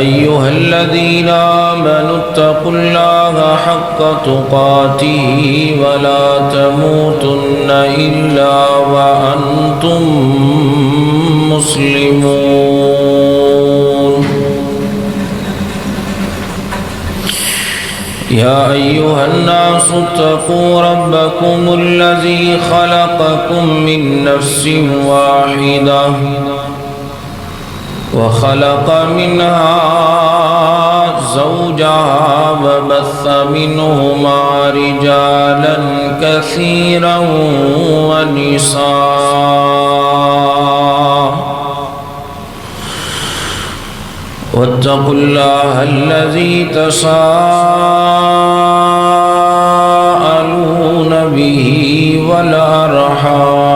أيها الذين آمنوا اتقوا الله حق تقاته ولا تموتن إلا وأنتم مسلمون يا أيها الناس اتقوا ربكم الذي خلقكم من نفس واحدة وخلق منها زوجها وبث منهما رجالا كثيرا ونساء واتقوا الله الذي تساءلون به والأرحام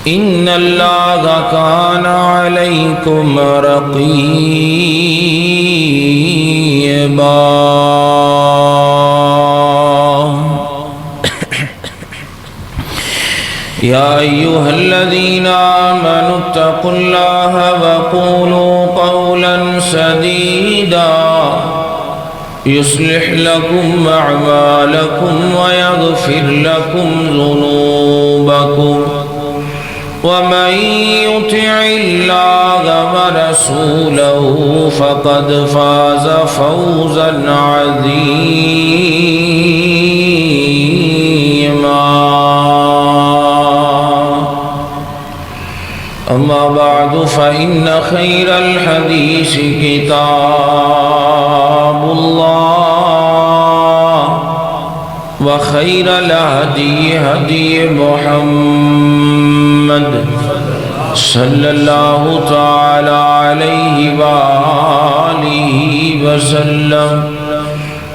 إن الله كان عليكم رقيبا يا أيها الذين آمنوا اتقوا الله وقولوا قولا سديدا يصلح لكم أعمالكم ويغفر لكم ذنوبكم ومن يطع الله ورسوله فقد فاز فوزا عظيما أما بعد فإن خير الحديث كتاب الله وخير الهدي هدي محمد صلى الله تعالى عليه وآله وسلم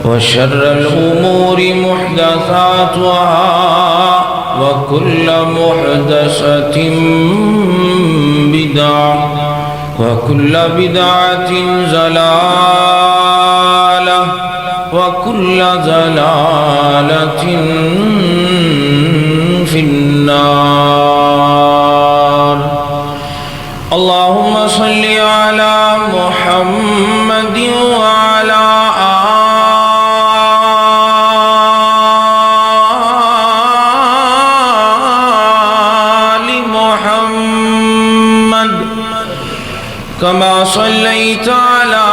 وشر الأمور محدثاتها وكل محدثة بدعة وكل بدعة ضلالة وكل ضلالة في النار اللهم صل على محمد وعلى آل محمد كما صليت على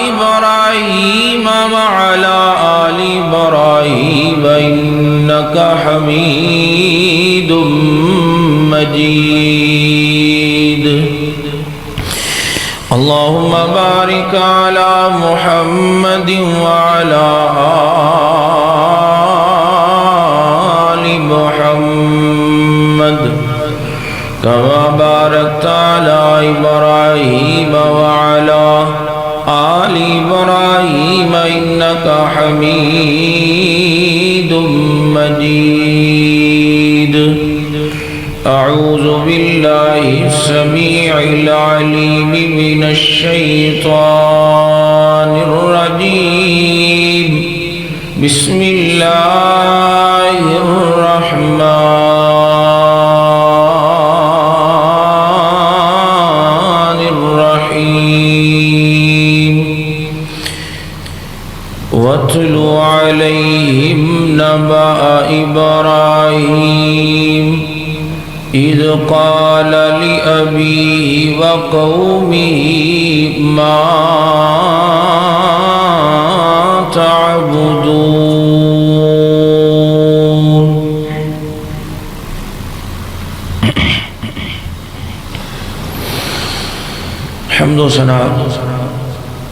إبراهيم وعلى آل إبراهيم إنك حميد مجيد اللهم بارك على محمد وعلى آل محمد كما باركت على إبراهيم وعلى آل إبراهيم إنك حميد مجيد أعوذ بالله السميع العليم من الشيطان الرجيم بسم الله الرحمن الرحيم واتل عليهم نبأ إبراهيم إذ قال لأبيه وقومه ما تعبدون حمد و ثنا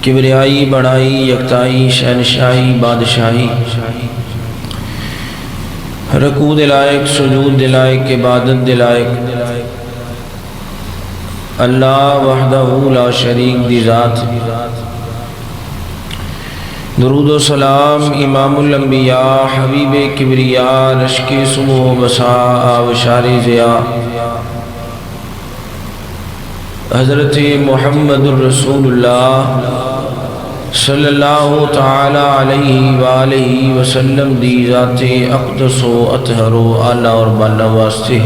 کبریائی بڑائی یکتائی شہنشاہی بادشاہی رکوع دلائق سجود دلائق عبادت دلائق اللہ وحدہ لا شریک دی ذات درود و سلام امام الانبیاء حبیب کبریاء رشک صبح و مساء آبشار ضیاء حضرت محمد الرسول اللہ صلی اللہ تعالی علیہ وآلہ وسلم دی ذات اقدس و اطہر و اعلیٰ اور بالا واسطے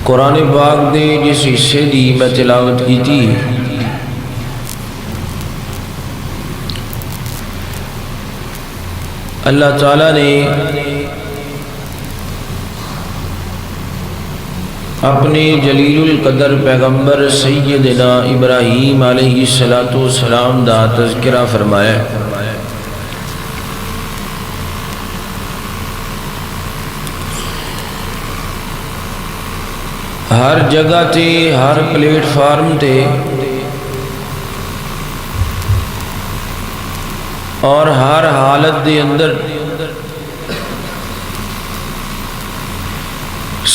قرآن پاک دے جس حصے دی میں تلاوت کی تھی اللہ تعالیٰ نے اپنے جلیل القدر پیغمبر سیدنا ابراہیم علیہ السلام دا تذکرہ فرمایا۔ ہر جگہ تے ہر پلیٹ فارم تے اور ہر حالت دے اندر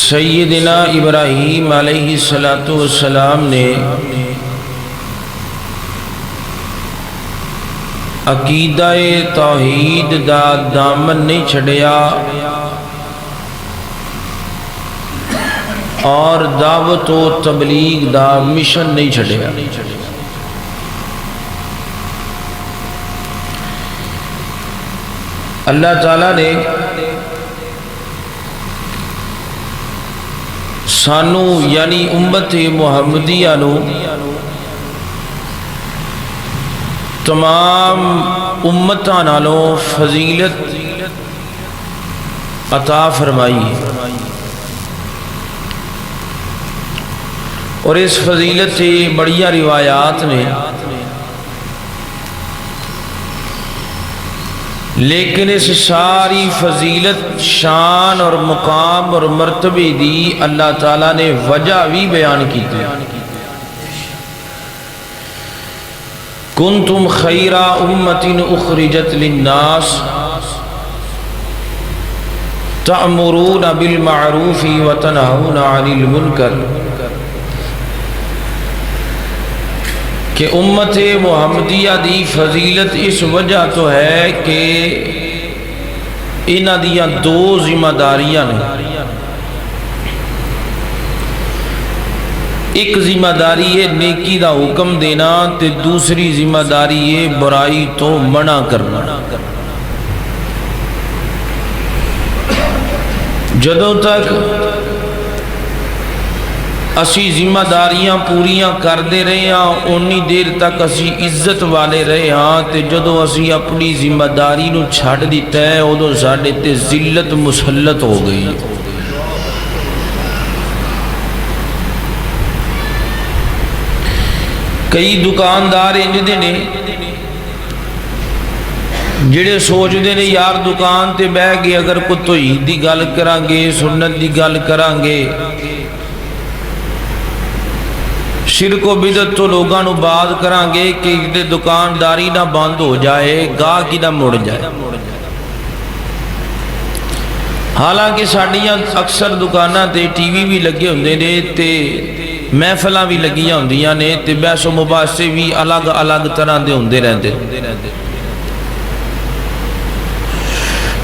سیدنا ابراہیم علیہ السلام نے عقیدہ توحید دا دامن نہیں چھڑیا اور دعوت و تبلیغ دا مشن نہیں چھڑیا۔ اللہ تعالیٰ نے سانو یعنی امت محمدیہ نو تمام امتاں نالوں فضیلت عطا فرمائی اور اس فضیلت سے بڑیاں روایات نے، لیکن اس ساری فضیلت شان اور مقام اور مرتبے دی اللہ تعالیٰ نے وجہ بھی بیان کی تھی۔ کنتم خیر امت اخرجت للناس تأمرون بالمعروف وتنہون عن المنکر، کہ امت محمدیہ دی فضیلت اس وجہ تو ہے کہ انہاں دیاں دو ذمہ داریاں نے۔ ایک ذمہ داری ہے نیکی دا حکم دینا تے دوسری ذمہ داری ہے برائی تو منع کرنا۔ جدوں تک اسی ذمہ داریاں پوریاں کر دے رہے ہاں اونی دیر تک اسی عزت والے رہے ہاں، تے جدوں اسی اپنی ذمہ داری نو چھڑ دیتا ہے ادوں ساڈے تے ذلت مسلط ہو گئی۔ کئی دکاندار انجدے نے جڑے سوچ دے نے یار دکان تے بہ گئے اگر کوئی توحید دی گل کران گے سنت دی گل کران گے شرک و بدعت تو لوگاں نو باز کران گے کہ دکانداری نہ بند ہو جائے گاہک نہ مڑ جائے۔ حالانکہ ساڈیاں اکثر دکاناں تے ٹی وی بھی لگے ہوندے نے تے محفلاں بھی لگیاں ہوندیاں نے تے بحث و مباحثے بھی الگ الگ طرح دے ہوندے رہندے۔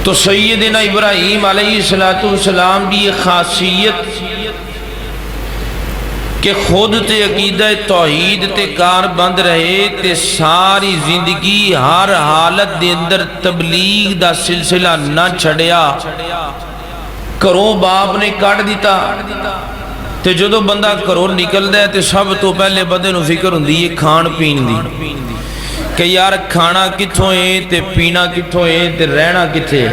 تو سیدنا ابراہیم علیہ السلام کی یہ خاصیت کہ خود تے عقیدہ توحید تے کار بند رہے تے ساری زندگی ہر حالت دے اندر تبلیغ دا سلسلہ نہ چھڑیا، کروں باپ نے کٹ دیتا تے جدو بندہ کروں نکل دے تے سب تو پہلے بندے نو فکر ہوندی ہے کھان پین دی کہ یار کھانا کتھوں ہے تے پینا کتھوں ہے تے رہنا کتھے۔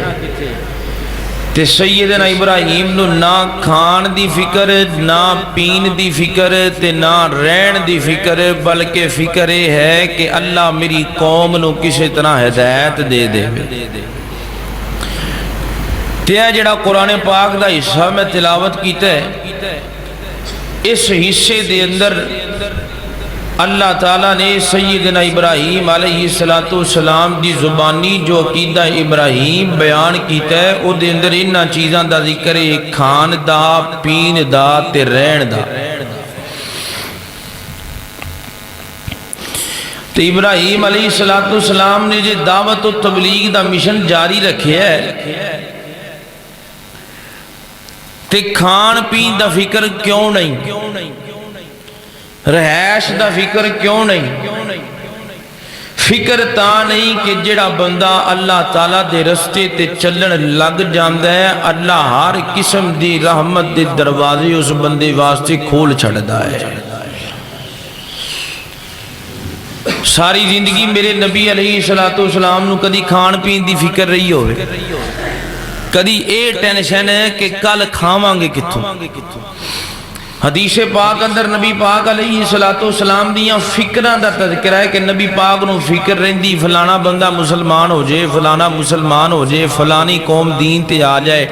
تے سیدنا ابراہیم نو نہ کھان دی فکر نہ پین دی فکر تے نہ رہن دی فکر، بلکہ فکر ہے کہ اللہ میری قوم نو کسی طرح ہدایت دے دے۔ تے جڑا قرآن پاک دا حصہ میں تلاوت کیتا ہے اس حصے دے اندر اللہ تعالیٰ نے سیدنا ابراہیم علیہ السلام دی زبانی جو عقیدہ ابراہیم بیان کیتا ہے او دے اندر انہاں چیزاں دا ذکر ہے، کھان دا پین دا تے رہن دا۔ تے ابراہیم علیہ السلام نے جو دعوت و تبلیغ دا مشن جاری رکھے ہے تے کھان پین دا فکر کیوں نہیں، رہائش دا فکر کیوں نہیں، فکر تا نہیں کہ جڑا بندہ اللہ تعالیٰ دے رستے تے چلن لگ جاندا ہے اللہ ہر قسم دی رحمت دے دروازے اس بندے واسطے کھول چھڑدا ہے۔ ساری زندگی میرے نبی علیہ السلام نو کدی کھان پین دی فکر رہی ہوئے، کدی اے ٹینشن ہے کہ کل کھاواں گے کتھوں۔ حدیث پاک اندر نبی پاک علیہ السلام دیاں فکران دا تذکرہ ہے کہ نبی پاک نو فکر رہندی فلانا بندہ مسلمان ہو جائے، فلانا مسلمان ہو جائے، فلانی قوم دین تے آ جائے،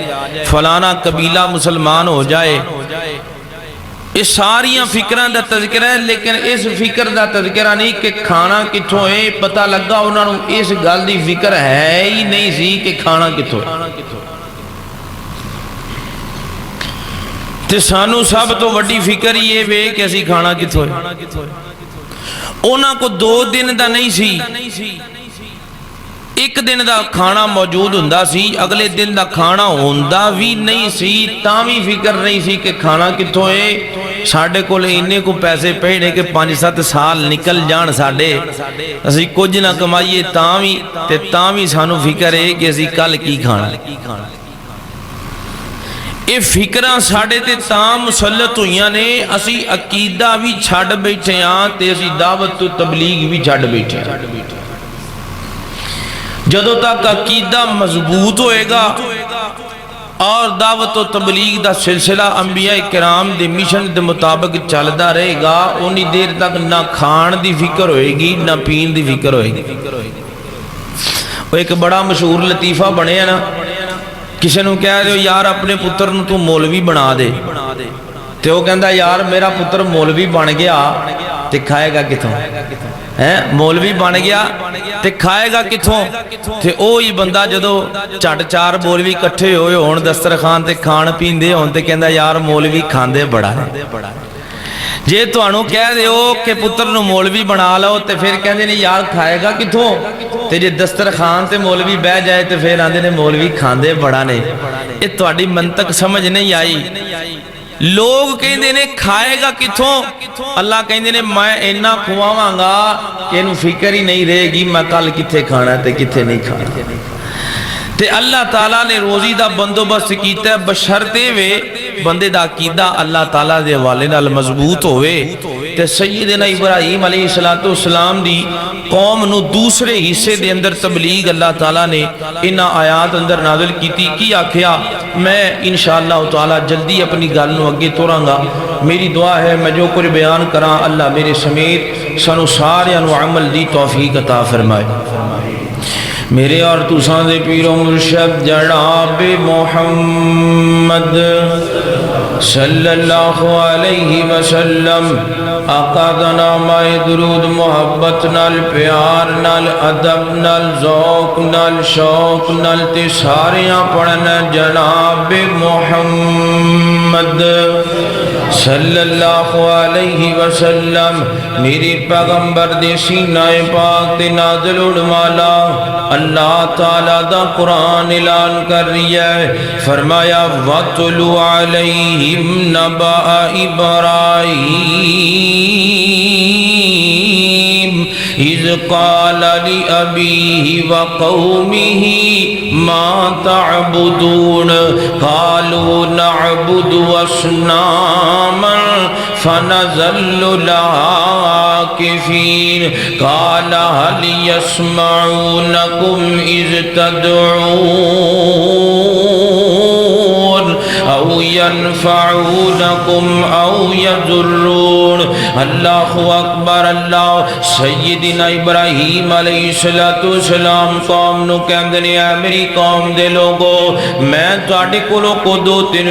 فلانا قبیلہ مسلمان ہو جائے۔ اس ساریاں فکران دا تذکرہ ہے، لیکن اس فکر دا تذکرہ نہیں کہ کھانا کتھوں ہے۔ پتہ لگا انہوں نے اس گل دی فکر ہے ہی نہیں سی کہ کھانا کتھوں ہے۔ تے سانو سب تو وڈی فکر یہ وے کہ اسی کھانا کتھوں ہے۔ اونا کو 2 دن دا نہیں سی، ایک دن دا کھانا موجود ہوندا سی، اگلے دن دا کھانا ہوندا بھی نہیں سی، تاں بھی فکر نہیں سی کہ کھانا کتھوں ہے۔ ساڑھے کو لے انہیں کو پیسے پہنے کے 5-7 سال نکل جان ساڑھے، اسی کچھ نہ کمائیے تاں بھی سانو فکر ہے کہ اسی کل کی کھانا۔ اے فکران ساڑھے تے تاں مسلط ہوئیاں نے، اسی عقیدہ بھی چھڑ بیٹھے ہاں تے اسی دعوت و تبلیغ بھی چھڑ بیٹھے ہاں۔ جدو تک عقیدہ مضبوط ہوئے گا اور دعوت و تبلیغ دا سلسلہ انبیاء کرام دے مشن دے مطابق چلدا رہے گا، انہی دیر تک نہ کھان دی فکر ہوئے گی نہ پین دی فکر ہوئے گی۔ وہ ایک بڑا مشہور لطیفہ بنے ہیں نا، کسی نو کہہ رہے ہو یار اپنے پتر نو تو مولوی بنا دے، تے وہ کہندا یار میرا پتر مولوی بن گیا تے کھائے گا کتھوں، مولوی بن گیا تے کھائے گا کتھوں۔ تے اوہی بندہ جدو چٹ 4 مولوی کٹھے ہوئے ہون دسترخوان تے کھان پین دے ہون تے کہندا یار مولوی کھاندے بڑا ہے۔ جے تو انو کہہ دے ہو کہ پتر نو مولوی بنا لو تے پھر کہندے نے یار کھائے گا کتھوں، تے جے دسترخوان تے مولوی بہ جائے تے پھر آندے نے مولوی کھاندے بڑا نے۔ یہ تہاڈی منطق سمجھ نہیں آئی۔ لوگ کہندے نے کھائے گا کتھوں، اللہ کہندے نے میں اینا کھواواں گا کہ انہوں فکر ہی نہیں رہے گی میں کل کتھے کھانا تے کتھے نہیں کھانا۔ تے اللہ تعالیٰ نے روزی دا بندوبست کیتا ہے بشرطے وے بندے دا عقیدہ اللہ تعالیٰ دے حوالے نال مضبوط ہوئے۔ تے سیدنا ابراہیم علیہ السلام دی قوم نو دوسرے حصے دے اندر تبلیغ اللہ تعالیٰ نے انہا آیات اندر نازل کیتی کی آکھیا۔ میں انشاءاللہ تعالیٰ جلدی اپنی گل نو اگے توراں گا۔ میری دعا ہے میں جو کچھ بیان کراں اللہ میرے سمیت سانو سارے انو عمل دی توفیق عطا فرمائے۔ میرے اور تساں دے پیر و مرشد جناب محمد صلی اللہ علیہ وسلم آقا دا نام آئے درود محبت نال پیار نال ادب نال ذوق نال شوق نال تے ساریاں پڑھنا جناب محمد صلی اللہ علیہ وسلم۔ میری پیغمبر دے سینہ پاک تے نازل اڑمالا اللہ تعالیٰ دا قرآن اعلان کر رہی ہے، فرمایا وَاتْلُ عَلَيْهِمْ نَبَأَ إِبْرَاهِيمَ إِذْ قَالَ لِأَبِيهِ وَقَوْمِهِ مَا تَعْبُدُونَ قَالُوا نَعْبُدُ أَصْنَامًا فَنَظَلُّ لَهَا عاكفين قال هل يسمعونكم إذ تدعون أو ينفعونكم أو يضرون۔ اللہ اکبر۔ اللہ سیدنا ابراہیم علیہ السلام قوم نو کہندے نے اے میری قوم دے لوگو میں تواڈے کولوں کو 2-3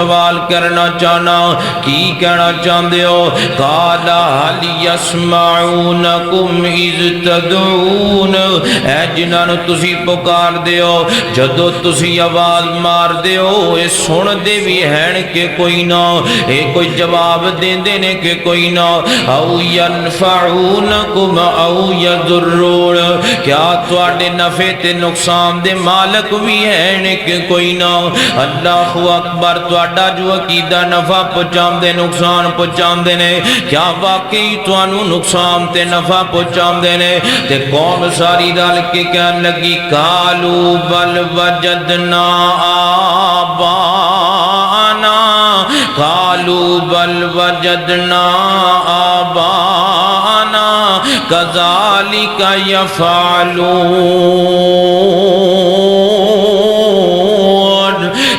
سوال کرنا چاہنا، کی کہنا چاہندے ہو؟ قال هل يسمعونكم اذ تدعون، اے جنہاں نو تسی پکار دے ہو جدو تسی آواز مار دے ہو اے سن دے بھی ہیں کہ کوئی نہ، اے کوئی جواب دیندے نے کہ کوئی نہ، او ينفعونكم او يضرون، کیا تواڈے نفع تے نقصان دے مالک بھی ہیں کہ کوئی نہ۔ اللہ اکبر۔ تواڈے تہاڈا جو عقیدہ نفع پہنچاندے نقصان پہنچاندے نے کیا واقعی تانوں نقصان تے نفع پہنچاندے نے تے قوم ساری رل کے کہن لگی قالوا بل وجدنا آبانا قالوا بل وجدنا آبانا كذلك يفعلون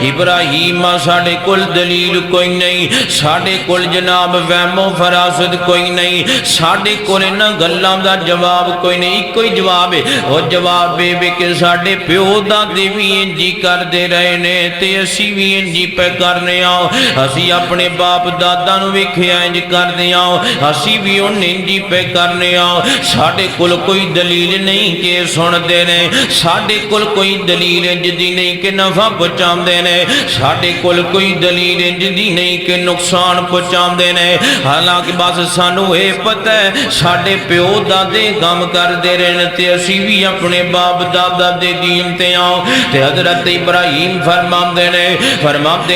ابراہیم ساڑے کل دلیل کوئی نہیں ساڑے کل جناب وہم و فراست کوئی نہیں ساڑے کل انہاں گلاں دا جواب کوئی نہیں کوئی جواب ہے وہ جواب بے کہ ساڑے پیو دادے بھی انجی کر دے رہے نے تے اسی بھی انجی پہ کرنے آؤ اسی اپنے باپ دادا نو ویکھیا انج کر دے آؤ اسی بھی ان انجی پہ کرنے آؤ ساڑے کل کوئی دلیل نہیں کہ سن دے نے ساڑے کل کوئی دلیل انجدی نہیں کہ نفع پہنچان دے نے ساڑے کل کوئی دلیل انجدی نہیں کہ نقصان پہنچان دے نے حالانکہ بس سانو اے پتہ ہے ساڑے پیو دادے کام کر دے رہے تے اسی بھی اپنے باپ دادا دے دین تے آؤ تے حضرت ابراہیم فرمان دے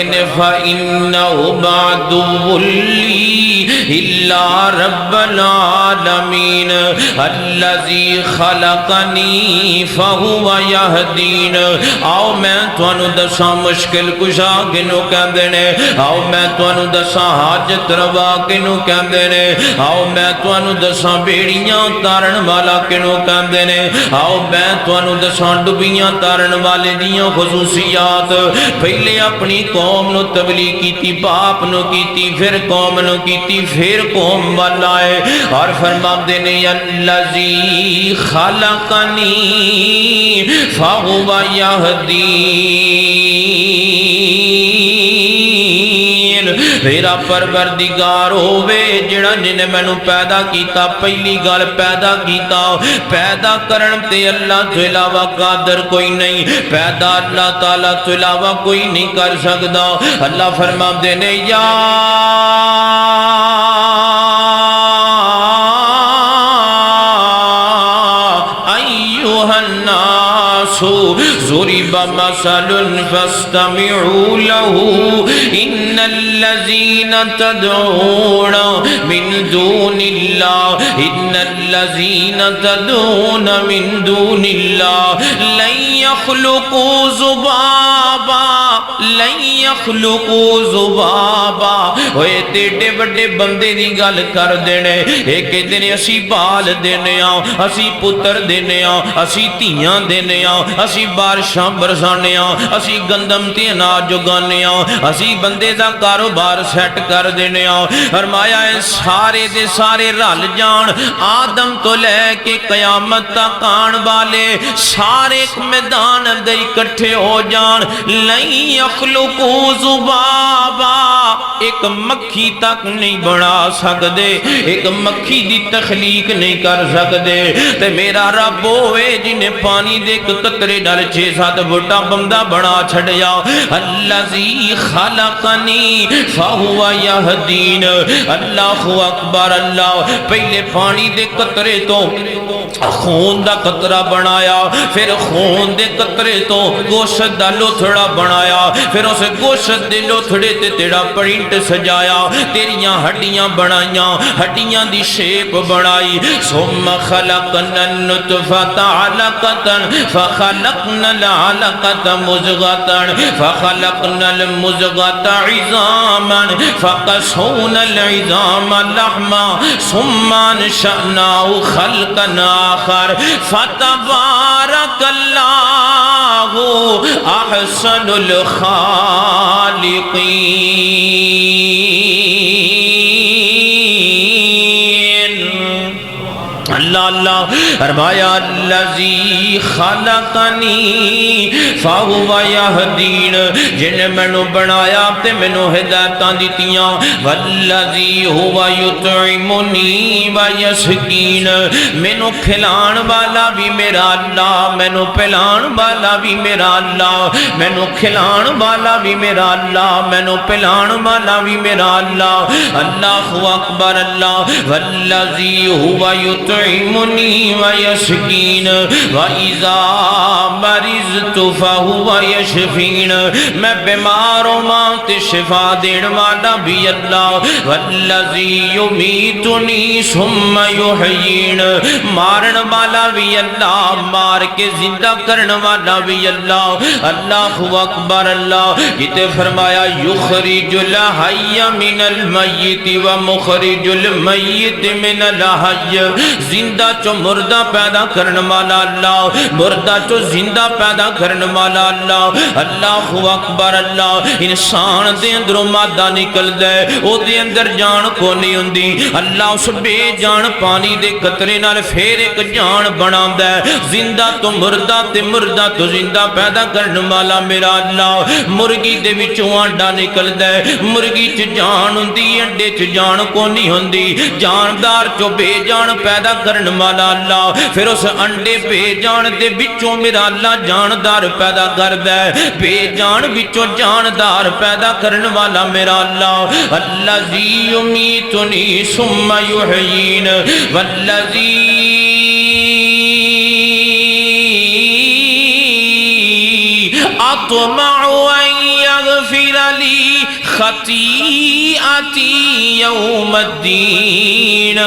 نے فَإِنَّهُ بَعْدُ لِّي إِلَّا رَبَّ الْعَالَمِينَ الَّذِي خَلَقَنِي فَهُوَ يَهْدِينَ آؤ میں توانو دساں مشکل کشا کنو کہندے نے آؤ میں توانو دساں حاجت روا کنو کہندے نے آؤ میں توانو دساں بیڑیاں تارن والا کنو کہندے نے آؤ میں توانو دساں ڈبیاں تارن والے دیاں خصوصیات پہلے اپنی قوم نو تبلیغ کیتی باپ نو کیتی پھر قوم نو کیتی پھر قوم والا ہے اور فرماندے نے الذی خلقنی فہو یہدین میرا پروردگار ہووے جڑا جن میں نو پیدا کیتا پہلی گل پیدا کیتا پیدا کرن تے اللہ تو علاوہ قادر کوئی نہیں پیدا اللہ تعالیٰ تو علاوہ کوئی نہیں کر سکتا اللہ فرما دینے یا ایوہ الناس ضرب مثل فاستمعوا له ان الذين تدعون من دون الله لن يخلقوا ذبابا ہوئے تیڑے بڑے بندے دی گل کر دینے ایک دن اسی بال دینے آؤ اسی پتر دینے آؤ اسی تیاں دینے آؤ اسی بارشاں برسانے آؤ اسی گندم تے اناج جگانے آؤ اسی بندے دا کاروبار سیٹ کر دینے آؤ فرمایا ہے سارے دے سارے رل جان آدم تو لے کے قیامت تک آن والے سارے میدان دے اکٹھے ہو جان لن یخلقوا ذبابا ایک مکھی تک نہیں بنا سکدے ایک مکھی دی تخلیق نہیں کر سکدے تے میرا رب ہوئے جنہیں پانی دے قطرے ڈال 6-7 بوٹا بندہ بنا چھڑیا الذی خلقنی فہو یہدین اللہ اکبر اللہ پہلے پانی دے قطرے تو خون دا قطرہ بنایا پھر خون دے قطرے تو گوشت دا لوتھڑا بنایا پھر اسے گوشت دے لوتھڑے تے تیرا پرنٹ سجایا تیریاں ہڈیاں بنائیاں ہڈیاں دی شیپ بنائی ثم خلقنا النطفة علقة فخلقنا العلقة مزغة فخلقنا المزغة عظاما فقسونا العظام لحما ثم انشأناه خلقا آخر فتبارك الله احسن الخالقين اللہ اللہ فرمایا الذی خلقنی فہو یہدین جن مینوں بنایا تے مینوں ہدایتاں دتیاں والذی ہوا یطعمنی ویسقین مینوں کھلان والا بھی میرا اللہ مینوں پلان والا بھی میرا اللہ مینوں کھلان والا بھی میرا اللہ مینوں پلان والا بھی میرا اللہ اللہ اکبر اللہ والذی ہوا یطعمنی ويسقين وإذا مرضت فهو يشفين میں بیمار ہوں تے شفا دین والا بھی اللہ والذی یمیتنی ثم یحیین مارن والا بھی اللہ مار کے زندہ کرن والا بھی اللہ اللہ اکبر اللہ یہ فرمایا یخرج الحی من المیت ومخرج المیت من الحی زندہ چو مردہ پیدا کرن والا اللہ مردہ چو زندہ پیدا کرن والا اللہ اللہ اکبر اللہ انسان دے اندر مادہ نکل دے او دے اندر جان کو نہیں ہوندی اللہ اس بے جان پانی دے قطرے نال پھر ایک جان بنا دے زندہ تو مردہ تے مردہ تو زندہ پیدا کرن والا میرا اللہ مرگی دے وچوں انڈا نکل دے مرگی چ جان ہوندی انڈے چ جان کو نہیں ہوندی جاندار چو بے جان پیدا کرن والا اللہ پھر اس انڈے بے جان دے وچوں میرا اللہ جاندار پیدا کر دے بے جان وچوں جاندار پیدا کرن والا میرا اللہ الذی یمیتنی ثم یحیین والذی اطمع ان یغفر لی خطیئتی یوم الدین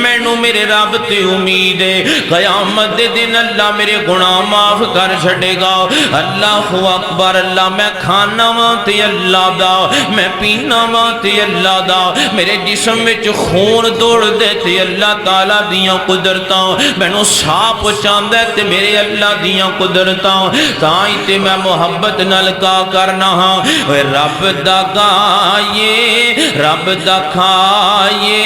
مینوں میرے رب تے امید ہے قیامت دے دن اللہ میرے گناہ معاف کر چھڑے گا اللہ اکبر اللہ میں کھانا وا تے اللہ دا میں پینا وا تے اللہ دا میرے جسم وچ خون دوڑ دے تے اللہ تعالی دیاں قدرتاں مینوں ساہ پہنچاندا ہے تے میرے اللہ دیاں قدرتاں تاں تے میں محبت نال کا کرنا ہاں اے رب دا گائے رب دا کھائے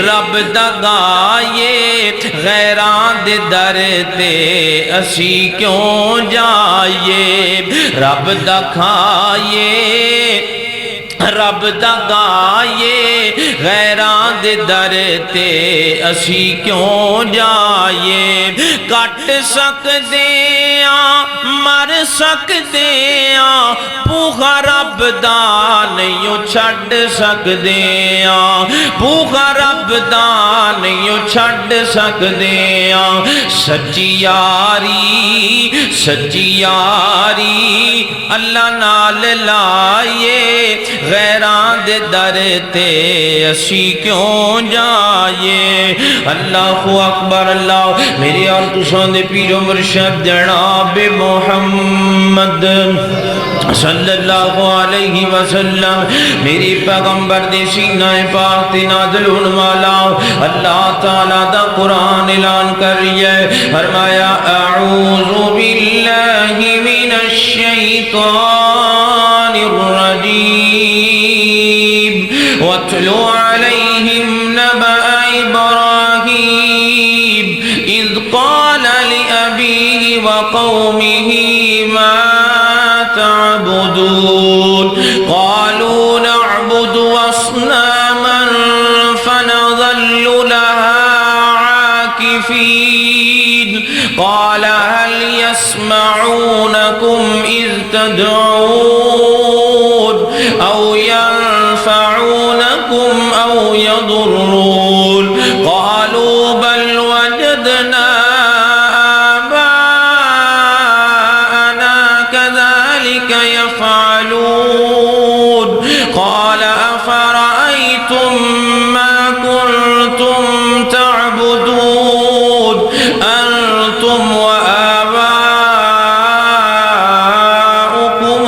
رب دا گائے غیران دے در تے اسی کیوں جائے رب دا کھائے رب دا گائے غیران دے در تے اسی کیوں جائے کٹ سکدے آں مر سکدے آں بھوکا رب دا نہیں چھڈ سکدے آں بھوکا رب دا نہیں چھڈ سکدے آں سچی یاری اللہ نال لائے غیران دے در تے اسی کیوں جائے اللہ اکبر اللہ میرے اور تساں دے پیر و مرشد جناب محمد صلی اللہ علیہ وسلم میری پیغمبر دے سینہ پاک تے نازل ہونے والا اللہ تعالیٰ دا قرآن اعلان کر رہی ہے فرمایا اعوذ باللہ من الشیطان الرجیم واتلو علیہم نبأ ابراہیم اذ قال لأبیہ وقومہ ما تعبدون قالوا نعبد أصناما فنظل لها عاكفين قال هل يسمعونكم إذ تدعون أو ينفعونكم أو يضرون قالوا بل وجدنا يفعلون قال أفرأيتم ما كنتم تعبدون أنتم وآباؤكم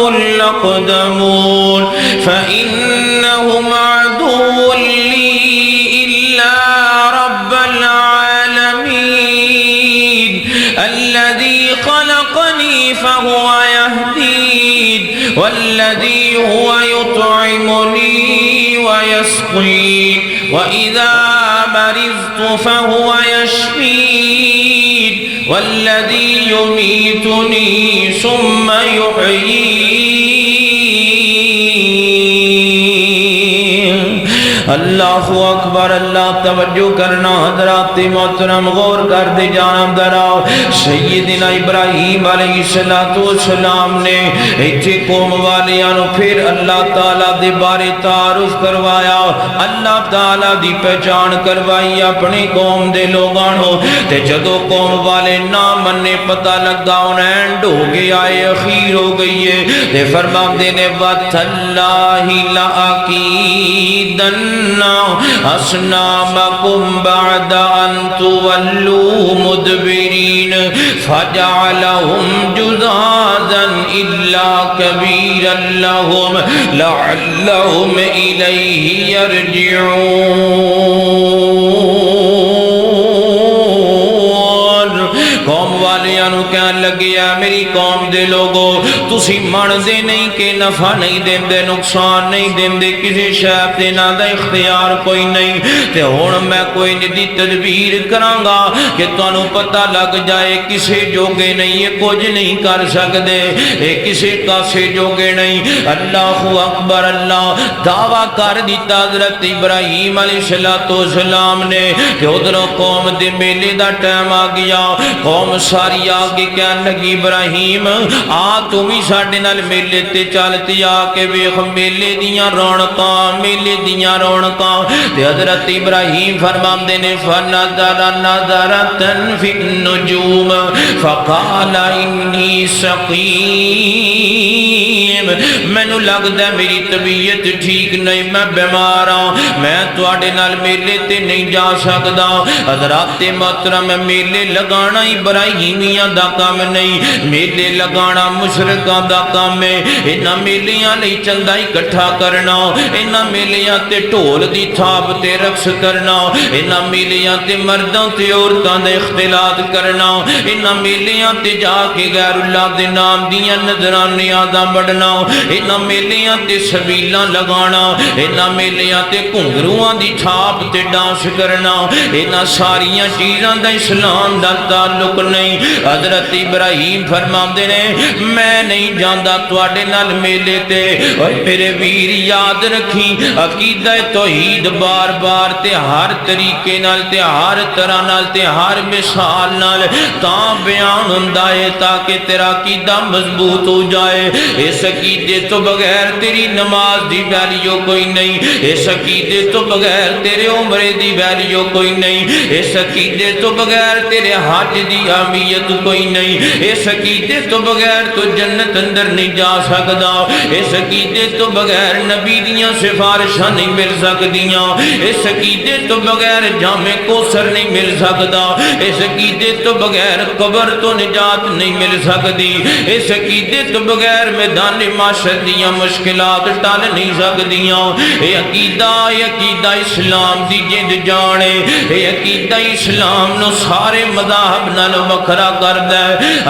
الأقدمون فإنهم عدو لي إلا رب العالمين الذي خلقني فهو يهدين والذي هو يطعمني ويسقين وإذا مرضت فهو يشفين والذي يميتني ثم يحيين اللہ اکبر اللہ توجہ کرنا حضرات محترم غور کر دے جانب دراؤ سیدنا ابراہیم علیہ السلام نے ایتھے قوم والیاں نو پھر اللہ تعالیٰ دے بارے تعارف کروایا اللہ تعالیٰ دی پہچان کروائی اپنی قوم دے لوگاں نو تے جدو قوم والے نہ مننے پتہ لگا انہیں ہو گیا ہے اخیر ہو گئی ہے تے فرما دینے وَتَاللَّهِ لَأَكِيدَنَّ أَصْنَامَكُمْ بَعْدَ أَن تُوَلُّوا مُدْبِرِينَ فَجَعَلَهُمْ جُذَاذًا إِلَّا كَبِيرًا لَهُمْ لَعَلَّهُمْ إِلَيْهِ يَرْجِعُونَ قوم والیاں نو کہن لگیا میری قوم دے لوگو تسی من دے نہیں کہ نفع نہیں دین دے نقصان نہیں دین دے کسی شاید دینا دا اختیار کوئی نہیں تے ہون میں کوئی ندی تدبیر کرانگا کہ تانوں پتہ لگ جائے کسی جوگے نہیں یہ کچھ نہیں کر سکدے اے کسی کاسے جوگے نہیں اللہ اکبر اللہ دعویٰ کر دیتا حضرت ابراہیم علیہ السلام نے کہ ادھروں قوم دے میلے دا ٹائم آ گیا قوم ساری آگے کہنے لگی ابراہیم آ تم ہی ساڑھے نال میلے تے چالتی آکے ویخ میلے دیاں رونقاں میلے دیاں رونقاں تے حضرت ابراہیم فرمام دینے فَنَظَرَ نَظَرَةً فِي النُّجُومِ فَقَالَ إِنِّي سَقِيمٌ میں نو لگ دے میری طبیعت ٹھیک نہیں میں بیمارا میں توڑے نال میلے تے نہیں جا سکدا حضرات محترم میلے لگانا ابراہیمیاں دا کام نہیں میلے لگانا مشرکاں دا کام ہے انہاں میلیاں لئی چندہ اکٹھا کرنا انہاں میلیاں تے ٹول دی تھاپ تے رقص کرنا انہاں میلیاں تے مردوں تے عورتاں دے اختلاط کرنا انہاں میلیاں تے جا کے غیر اللہ دے نام دیاں نظرانیاں دا بڑھنا انہاں میلیاں تے سبیلاں لگانا انہاں میلیاں تے کنگروان دی تھاپ تے ڈانس کرنا انہاں ساریاں چیزاں دا اسلام دا تعلق نہیں حضرت ابراہیم فرما دینے میں نہیں جاندہ توڑے نال میلے تے اور میرے ویر یاد رکھی عقیدہ توحید بار بار تے ہر طریقے نال تے ہر طرح نال تے ہر مثال نال تاں بیان ہندائے تاکہ تیرا عقیدہ مضبوط ہو جائے اس عقیدے تو بغیر تیری نماز دی ویلیو کوئی نہیں اس عقیدے تو بغیر تیرے عمرے دی ویلیو کوئی نہیں اس عقیدے تو بغیر تیرے حج دی اہمیت کوئی نہیں اس عقیدے تو بغیر تو جنت اندر نہیں جا سکدا اس عقیدے تو بغیر نبی دیاں سفارشاں نہیں مل سکدیاں اس عقیدے تو بغیر جامع کوثر نہیں مل سکدا اس عقیدے تو بغیر قبر تو نجات نہیں مل سکدی اس عقیدے تو بغیر میدان معاشر دیاں مشکلات ٹال نہیں سکدیاں اے عقیدہ اسلام دی جند جانے اے عقیدہ اسلام نو سارے مذاہب نالو مکھرا کر دے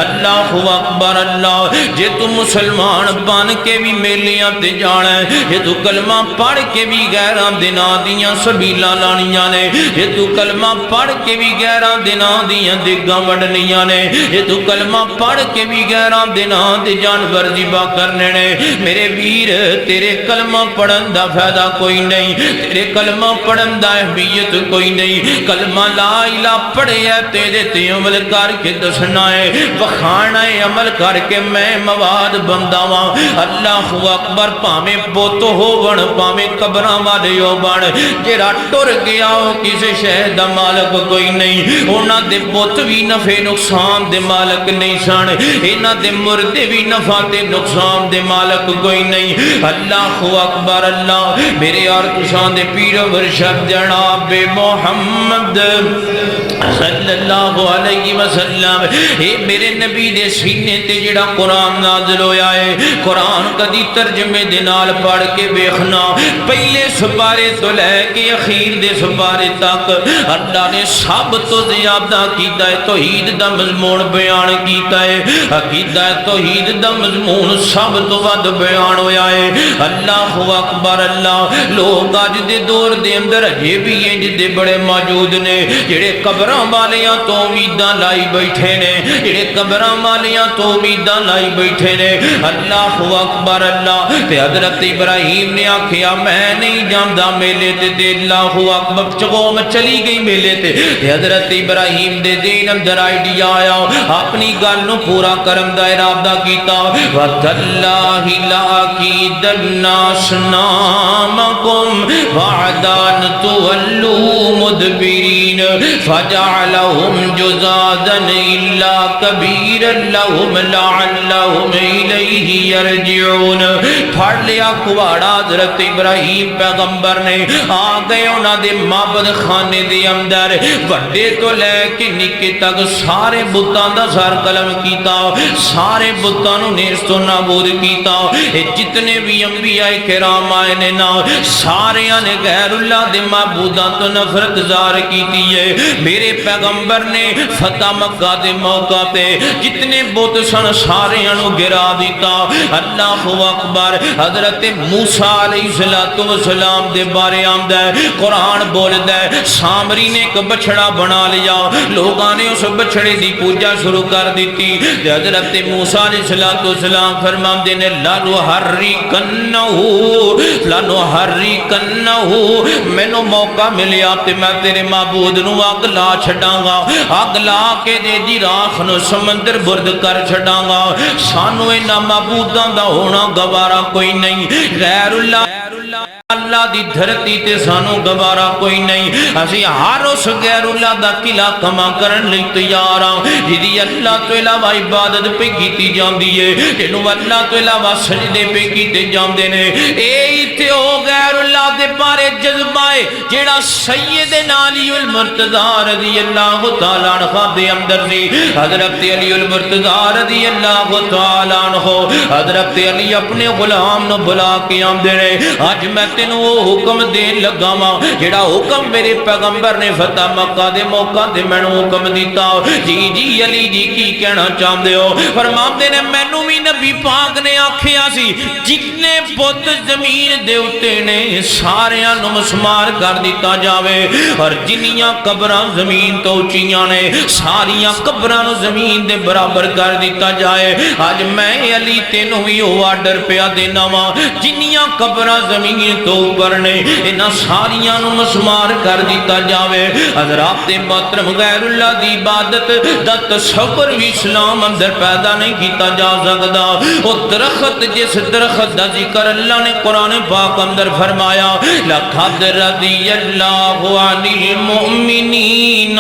اللہ اکبر اللہ جے تو مسلمان بن کے بھی میلیاں تے جانا ہے جے تو کلمہ پڑھ کے بھی غیران دینا دیاں سبیلاں لانیاں نے جے تو کلمہ پڑھ کے بھی غیران دینا دیاں دگاں وڈنیاں نے جے تو کلمہ پڑھ کے بھی غیران دینا دی جانور ذبح کرنے نے میرے ویر تیرے کلمہ پڑھن دا فائدہ کوئی نہیں تیرے کلمہ پڑھن دا اہمیت کوئی نہیں کلمہ لا الہ پڑھے ہے تیرے تے عمل کر کے دسنا ہے وخانا ہے عمل کر کے میں مواد بندہ ہاں اللہ اکبر پامیں بوتو ہو بن پامیں قبراں والے ہو بن جیڑا ٹر گیا ہو کسی شہد دا مالک کوئی نہیں انہاں دے بوت بھی نفع نقصان دے مالک نہیں سن انہاں دے مردے بھی نفع تے نقصان دے مالک کوئی نہیں اللہ اکبر اللہ میرے اور تسان دے پیر و مرشد جناب محمد صلی اللہ علیہ وسلم اے میرے نبی دے سینے تے جڑا قرآن نازل ہویا ہے قرآن کدی ترجمے دے نال پڑھ کے بیخنا پہلے سپارے تو لے کے اخیر دے سپارے تک اللہ نے سب تو زیادہ عقیدہ توحید دا مضمون بیان کیتا ہے عقیدہ توحید دا مضمون سب تو ود بیان ہویا ہے۔ اللہ اکبر اللہ۔ لوگ اج دے دور دے اندر اجے بھی انج دے بڑے موجود نے جڑے قبراں والیاں تو امیداں لائی بیٹھے نے، جڑے قبراں والیاں تو امیداں لائی بیٹھے نے۔ اللہ اکبر اللہ۔ تے حضرت ابراہیم نے آکھیا میں نہیں جاندا میلے تے اللہ اکبر قوم چلی گئی میلے تے حضرت ابراہیم دے دین اندر آئیڈیا آیا، اپنی گل نو پورا کرن دا ارادہ کیتا۔ وَتَاللَّهِ لَأَكِيدَنَّ أَصْنَامَكُمْ بَعْدَ أَن تُوَلُّوا مُدْبِرِينَ فَجَعَلَهُمْ جُذَاذًا إِلَّا كَبِيرًا لَهُمْ لَعَلَّهُمْ إِلَيْهِ يَرْجِعُونَ۔ پھڑ لیا کواڑا حضرت ابراہیم پیغمبر نے، آ گئے انہاں دے معبد خانے دے اندر، وڈے تو لے کے نکے تک سارے بتاں دا سر قلم کیتا، سارے بتاں نو نیست و نابود کیتا۔ جتنے بھی انبیاء کرام آئے نے نا سارے نے غیر اللہ دے معبوداں تو نفرت ظاہر کیتی ہے۔ میرے پیغمبر نے فتح مکہ دے موقع پہ جتنے بت سن سارے نو گرا دیتا۔ اللہ اکبر۔ حضرت موسیٰ علیہ السلام دے بارے آمدہ ہے، قرآن بولدہ ہے، سامری نے ایک بچڑا بنا لیا، لوگاں نے اس بچڑے دی پوجا شروع کر دیتی۔ حضرت موسیٰ علیہ السلام فرماندے نے لَنُحَرِّكَنَّهُ، مینوں موقع ملیا تے میں تیرے معبود نو اگ لا چھڈاں گا، اگ لا کے دے دی راکھ نو سمندر برد کر چھڈاں گا۔ سانو انہاں معبوداں دا ہونا گوارا کوئی نہیں، غیر اللہ دی دھرتی تے سانو گوارا کوئی نہیں۔ اسی ہر اس غیر اللہ دا قلعہ کما کرن لئی تیار ہاں جدی اللہ تو علاوہ عبادت پہ کیتی جاندی ہے، جنوں اللہ تو علاوہ سجدے پہ کیتے جاندے نے۔ اے تے او غیر اللہ دے بارے جذبہ ہے جیڑا سیدنا علی المرتضی رضی اللہ تعالی عنہ دے اندر سی۔ حضرت علی المرتضی رضی اللہ تعالی عنہ، حضرت علی اپنے غلام نو بلا کے آمدے نے، اج میں تینوں وہ حکم دین لگا ماں جڑا حکم میرے پیغمبر نے فتح مکہ دے موقع دے میں حکم دیتا۔ جی علی جی کی کہنا چاہتے ہو؟ فرماندے نے مینوں بھی نبی پاک نے آکھیا سی جتنے بت زمین دے اتے نے ساریاں نو مسمار کر دیتا جاوے، اور جنیاں قبراں زمین تو اونچیاں نے ساریاں قبراں نو زمین دے برابر کر دیتا جائے۔ اج میں علی تینوں بھی وہ آرڈر پیا دینا وا، جنیاں قبراں زمین تو اوپر نے انہاں ساریاں نو مسمار کر دیتا جاوے۔ حضرات محترم غیر اللہ دی عبادت دا تصور بھی اسلام اندر پیدا نہیں کیتا جا سکدا۔ او درخت جس درخت دا ذکر اللہ نے قرآن پاک اندر فرمایا لَقَدْ رَضِيَ اللَّهُ عَنِ الْمُؤْمِنِينَ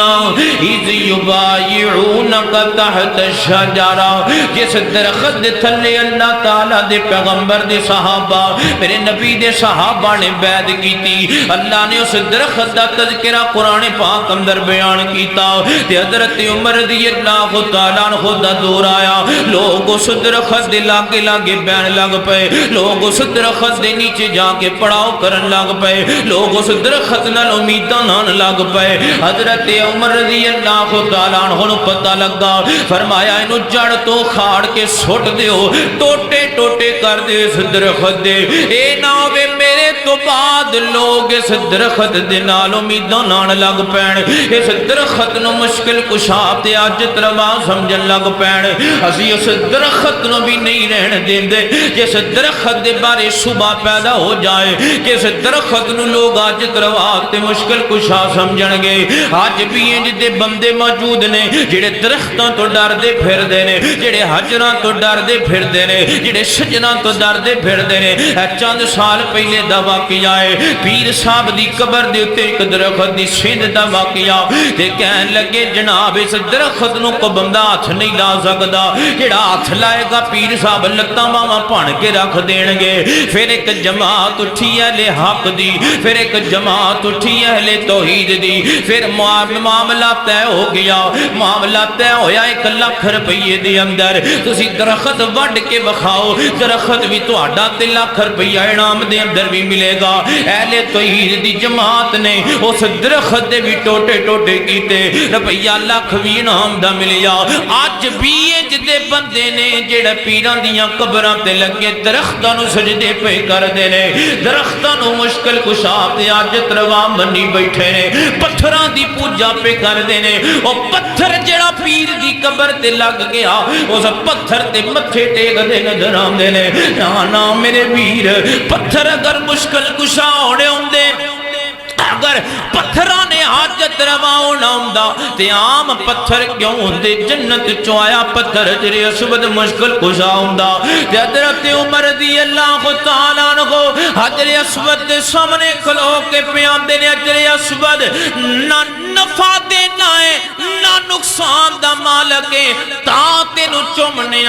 إِذْ يُبَايِعُونَكَ تَحْتَ الشَّجَرَةِ، جس درخت دے تھلے اللہ تعالیٰ دے پیغمبر دے صحابہ میرے نبی دے صحابہ نے بیعت کیتی، اللہ نے اس درخت دا تذکرہ قرآن پاک اندر بیان کیتا۔ تے حضرت عمر رضی اللہ تعالیٰ عنہ دا دور آیا، لوگ اس درخت دے لاگے لاگے بیان لگ پے، لوگ اس درخت دے نیچے جا کے پڑاؤ کرن لگ پے، لوگ اس درخت نال امیداں نان لگ پے۔ حضرت عمر رضی اللہ تعالیٰ عنہ نو پتہ لگا، فرمایا اینو جڑ تو کھاڑ کے سٹ دیو، ٹوٹے ٹوٹے کر دیو اس درخت دے، اے نہ ہوے میرے تو بعد لوگ اس درخت دے نال امیداں نان لگ پین، اس درخت نو مشکل کشا تے عاجز روا سمجھن لگ پین۔ اسی اس درخت نو بھی نہیں رہن دیندے جس درخت دے بارے صبح پیدا ہو جائے، جس درخت نو لوگ عاجز روا تے مشکل کشا سمجھن گے۔ اج بھی انج دے بندے موجود نے جڑے درختاں تو ڈردے پھردے نے، جڑے حجراں تو ڈردے پھردے نے، جڑے شجراں تو ڈردے پھردے نے۔ چند سال پہلے دا واقعہ ہے، پیر صاحب دی قبر دے اتے ایک درخت دی سند دا واقعہ، تے کہن لگے جناب اس درخت نو کو بندہ ہاتھ نہیں لا سکدا، جڑا ہاتھ لائے گا پیر صاحب لتاں باواں بھن کے رکھ دین گے۔ پھر ایک جماعت اٹھی اہل حق دی، پھر ایک جماعت اٹھی اہل توحید دی، پھر معاملہ طے ہو گیا، معاملہ طے ہویا 1 لاکھ روپیے دے اندر تسی درخت وڈ کے بکھاؤ، درخت بھی تہاڈا 1 لاکھ روپیہ انعام دے اندر بھی ملے ملے گا۔ اہل توحید دی جماعت نے اس درخت دے بھی ٹوٹے ٹوٹے کیتے، روپیہ لاکھ بھی انعام دا ملیا۔ اج بھی جدے بندے نے جڑے پیراں دیاں قبراں تے لگے درختاں نو سجدے پہ کردے نے، درختاں نو مشکل کشا تے حاجت روا منی بیٹھے نے، پتھراں دی پوجا پہ کردے نے۔ او پتھر جڑا پیر دی قبر تے لگ گیا اس پتھر تے متھے ٹیک دے نظر آندے نے۔ نا میرے ویر، پتھر اگر مشکل کشا ہونے ہوندے، اگر پتھراں نے حاجت روا ہونا ہوندا تے عام پتھر کیوں ہوندے؟ جنت چوں آیا پتھر جڑے اسود مشکل کشا ہوندا تے حضرت عمر رضی اللہ تعالیٰ عنہ حجر اسود دے سامنے کھلو کے پیاندے نے، حجر اسود نہ نفع دینا ہے نہ نقصان دا مالک ہے، تا تینو چومنے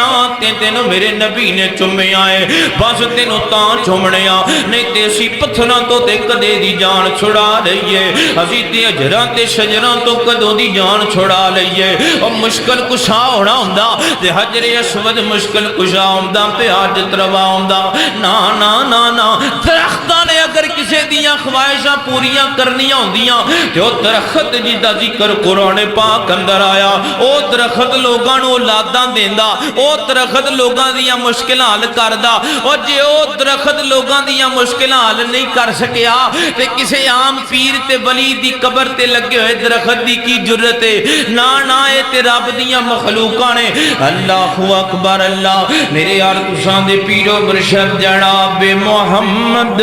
تینو میرے نبی نے چومے آئے، بس تینو تاں چومنے نہیں تے اسی پتھراں تو تے کدے دی جان چھڑا لئیے، اسی تے اجراں تے شجراں تو کدوں دی جان چھڑا لئیے۔ اور مشکل کشا ہونا ہوندا تے حجر اسود مشکل کشا ہوندا تے حاجت روا ہوندا۔ نا نا نا نا، درختاں نے اگر کسے دیاں خواہشاں پوریاں کرنیاں ہوندیاں تے او درخت جدا ذکر قرآن پاک اندر آیا، او درخت لوگاں نو اولاداں دیندا، او درخت لوگاں دیاں مشکلاں حل کردا۔ اور جے او درخت لوگاں دیاں مشکلاں حل نہیں کر سکیا تے کسے عام پیر تے ولی دی قبر تے لگے ہوئے درخت دی کی جرت ہے؟ نا نا، اے تے رب دیاں مخلوقاں نے۔ اللہ اکبر اللہ۔ میرے یار تساں دے پیرو مرشد جناب محمد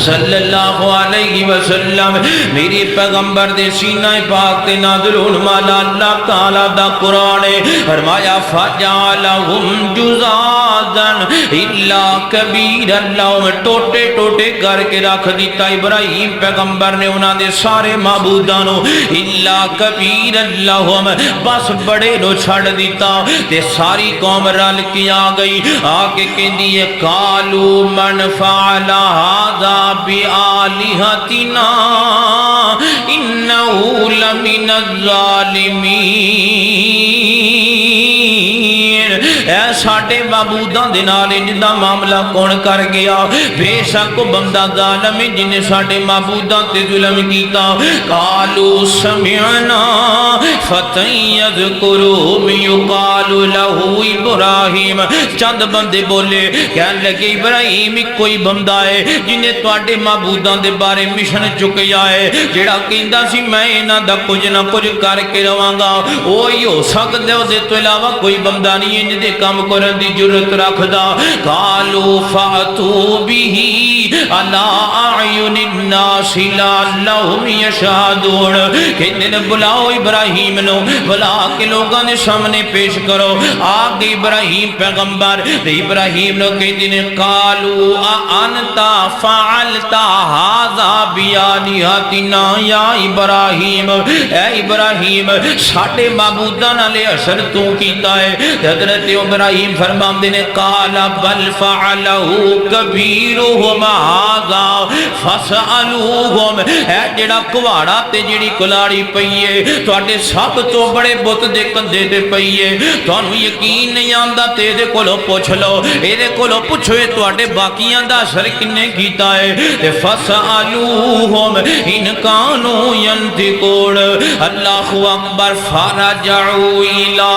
صلی اللہ علیہ وسلم، میری پیغمبر دے سینہ پاک تے نازل ہون والا اللہ تعالیٰ دا قرآن ہے، فرمایا فَجَعَلَهُمْ جُزَازًا إِلَّا كَبِيرًا لَهُمْ، ٹوٹے ٹوٹے کر کے رکھ دیتا ابراہیم پیغمبر نے انہاں دے سارے معبودانوں، إِلَّا كَبِيرًا لَهُمْ، بس بڑے نو چھڑ دیتا تے ساری قوم رل کے آ گئی، آگے کہندی ہے قَالُوا مَنْ فَعَلَ هَذَا بِآلِهَتِنَا إِنَّهُ لَمِنَ الظَّالِمِينَ، اے ساڈے معبوداں دے نال انج دا معاملہ کون کر گیا؟ بے شک بندہ ظالم ہے جن نے ساڈے معبوداں تے ظلم کیتا۔ قالوا سمعنا فتى يذكرهم يقال له ابراہیم، چند بندے بولے کہنے لگے ابراہیم کوئی بندہ ہے جنہیں تواڈے معبوداں دے بارے مشن چکیا ہے، جڑا کہندا سی میں انہاں دا کچھ نہ کچھ کر کے رواں گا، وہی ہو سکدا ہے، اس تو علاوہ کوئی بندہ نہیں انج دے کام کرن دی جرت رکھدا۔ قالوا فاتوا به على اعین الناس لعلهم يشهدون، کہندے نے بلاؤ ابراہیم نو، بلا کے لوگاں دے سامنے پیش کرو۔ آگے ابراہیم پیغمبر تے ابراہیم نو کہندے نے قالوا انت فعلت هذا بآلهتنا یا ابراہیم، اے ابراہیم ساڈے معبوداں نال اثر تو کیتا ہے؟ حضرت ابراہیم فرماندے نے قال بل فعلہ کبیرہم ھذا فاسألوہم، اے جڑا کواڑا تے جڑی کلاڑی پئی ہے تواڈے سب تو بڑے بت دے کندھے تے پئی ہے، تانوں یقین نہیں آندا تے دے کولوں پوچھ لو، اے دے کولوں پوچھو اے تواڈے باقیاں دا اثر کنے کیتا ہے؟ تے فاسألوہم ان کانوا ینطقون۔ اللہ اکبر۔ فرجعوا الی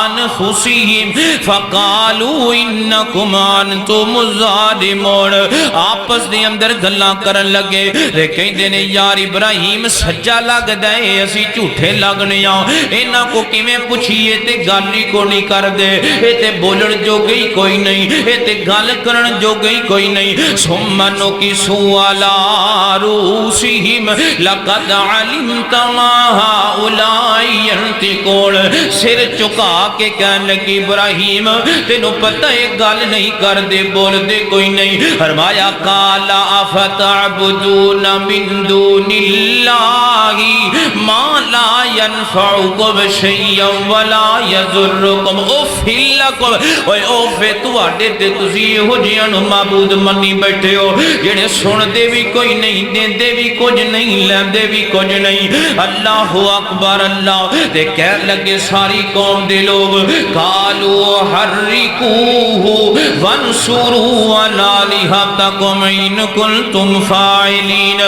انفسہم فقالوا انکم انتم الظالمون، آپس دے اندر گلاں کرن لگے تے کہندے نے یار ابراہیم سچا لگدا ہے اسی جھوٹے لگنے ہاں، انہاں کو کیویں پوچھیے تے گل ہی کو نہیں کردے، اے تے بولن جو گئی کوئی نہیں، اے تے گل کرن جو گئی کوئی نہیں۔ ثم نکسوا علی رؤوسہم لقد علمت ما ہؤلاء ینطقون، سر چکا کے کہنے لگی ابراہیم تینوں پتہ ہے گل نہیں کردے بول دے کوئی نہیں۔ فرمایا قال افتعبدون من دون اللہ ما لا ينفعكم شيئا ولا يضركم اف لكم، اوے اوف تواڈے تے تسی ہو جیاں نو معبود منی بیٹھے ہو جڑے سن دے بھی کوئی نہیں، دیندے بھی کچھ نہیں، لیندے بھی کچھ نہیں۔ اللہ اکبر اللہ۔ تے کہنے لگے ساری قوم دے لوگ قالوا حرکوہ وانصروا علی آلہتکم ان کنتم فاعلین،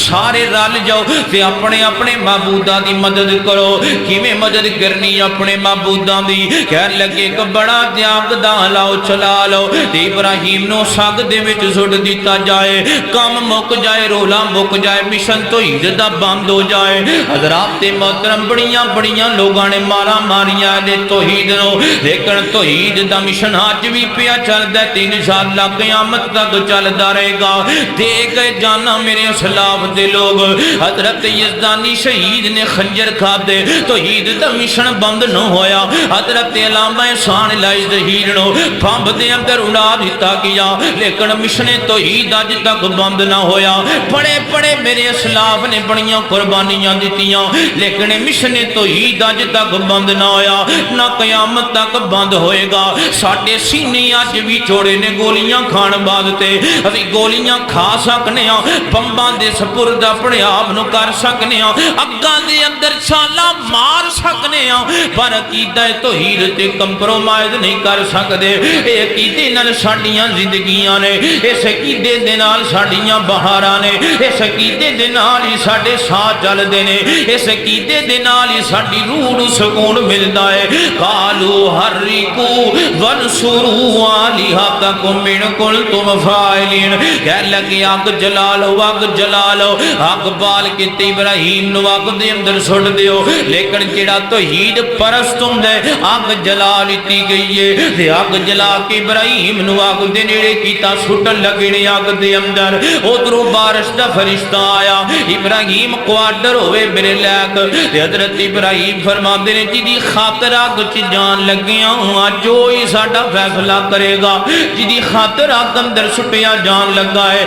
سارے رل جاؤ تے اپنے اپنے معبوداں دی مدد کرو۔ کیویں مدد کرنی اپنے معبوداں دی؟ کہن لگے کہ بڑا دیاگ دا لاؤ چلا لو تے ابراہیم نو سگ دے وچ سٹ دیتا جائے، کام مک جائے، رولا مک جائے، مشن توحید دا بند ہو جائے۔ حضرات محترم بڑیاں بڑیاں لوگاں نے مارا ماریاں نے توحید نو، لیکن توحید دا مشن آج بھی پیا چلدا ہے تے انشاءاللہ قیامت تک چلدا رہے گا۔ دے گئے جانا میرے اسلاف دے لوگ، حضرت یزدانی شہید نے خنجر کھا دے، توحید دا مشن بند نہ ہویا۔ حضرت علامہ احسان الہی ظہیر نو بمب دے اندر اڑا دیتا گیا، لیکن مشن توحید اج تک بند نہ ہویا۔ بڑے بڑے میرے اسلاف نے بڑیاں قربانیاں دیتیاں، لیکن مشن توحید اج تک بند نہ ہویا، نہ قیامت تک بند ہوئے گا۔ ساڈے سینے اج بھی چھوڑے نے گولیاں کھان واسطے، اسی گولیاں کھا سکنے ہاں، بمباں دے سپرد اپنے آپ نو کر سکنے ہاں، اگاں دے اندر چھالاں مار سکنے ہاں، پر عقیدہ توحید تے کمپرومائز نہیں کر سکدے۔ اے عقیدے نال ساڈیاں زندگیاں نے، اس عقیدے دے نال ساڈیاں بہاراں نے، اس عقیدے دے نال ہی ساڈے ساہ چلدے نے، اس عقیدے دے نال ہی ساڈی روح نوں سکون ملدا ہے۔ قالوا حرکوا وانصروا آلہتکم ان کنتم فاعلین، کہنے لگے اگ جلا لو، اگ جلا لو، اگ بال کے ابراہیم نو اگ دے اندر سٹ دیو، لیکن جڑا توحید پرست ہوندا ہے اگ جلا لیتی گئی ہے، تے اگ جلا کے ابراہیم نو اگ دے نیڑے کیتا، سٹن لگے نے اگ دے اندر۔ ادھروں بارش دا فرشتہ آیا، ابراہیم کوارڈر ہوئے میرے لائق، تے حضرت ابراہیم فرماندے نے جدی خاطر اگ چ جان لگیاں ہوں جو ہی ساڈا فیصلہ کرے گا، جدی خاطر اگ اندر سٹیا جان لگا ہے،